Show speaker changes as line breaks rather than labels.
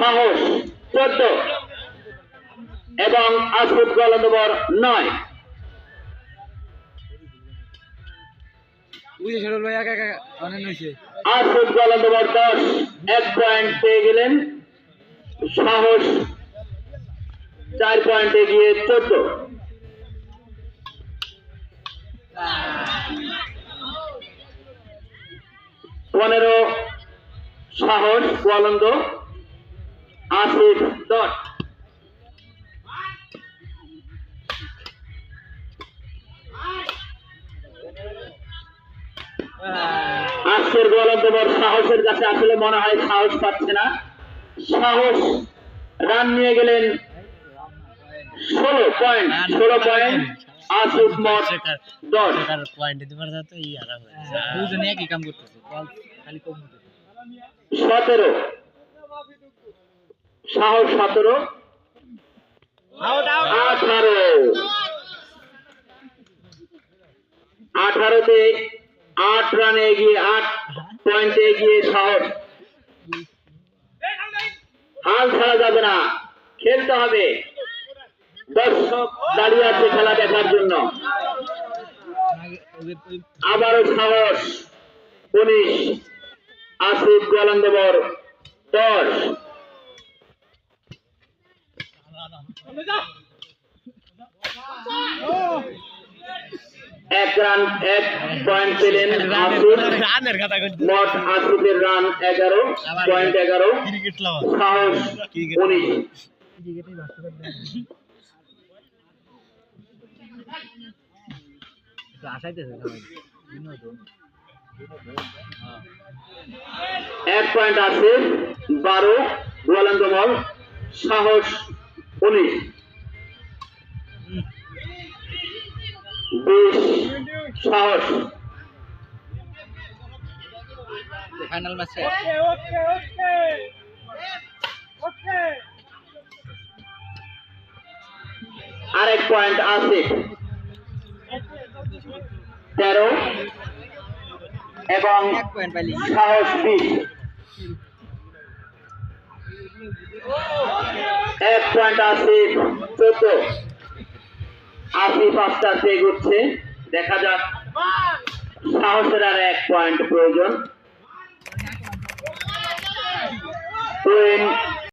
সাহস 14 এবং আসিফ গোল নম্বর 9। আসিফ গোল নম্বর 10 1 পয়েন্ট পেয়ে গেলেন। সাহস 4 পয়েন্ট এগিয়ে 14। পনেরো সাহস গোয়ালন্দ, আসিফ 10। আজকের গোয়ালন্দ সাহসের কাছে আসলে মনে হয় সাহস পাচ্ছে না। সাহস রান নিয়ে গেলেন 16 পয়েন্ট। আসিফ মোট 10। 17 সাহস 17 18তে 8 রানে এগিয়ে 8 পয়েন্টে এগিয়ে সাহস। হাল ছাড়া যাবে না, খেলতে হবে। দর্শক দাঁড়িয়ে আছে খেলা দেখার জন্য। আবারও সাহস 19, আসিফ গোয়ালন্দবর 10। 1 রান 1 পয়েন্ট পেলেন আসিফ। মোট আসিফের রান 11 পয়েন্ট 11, সাহস 19। এক পয়েন্ট আসিফ 12, গোয়ালন্দবর সাহস 19। 20 সাহস।
ফাইনাল ম্যাচ
আরেক পয়েন্ট আসিফ 13 এবং সাহস 20। 1 পয়েন্ট আসিফ 14। আসিফ আস্তে আস্তে এগোচ্ছে, দেখা যাক। সাহসের আর 1 পয়েন্ট প্রয়োজন।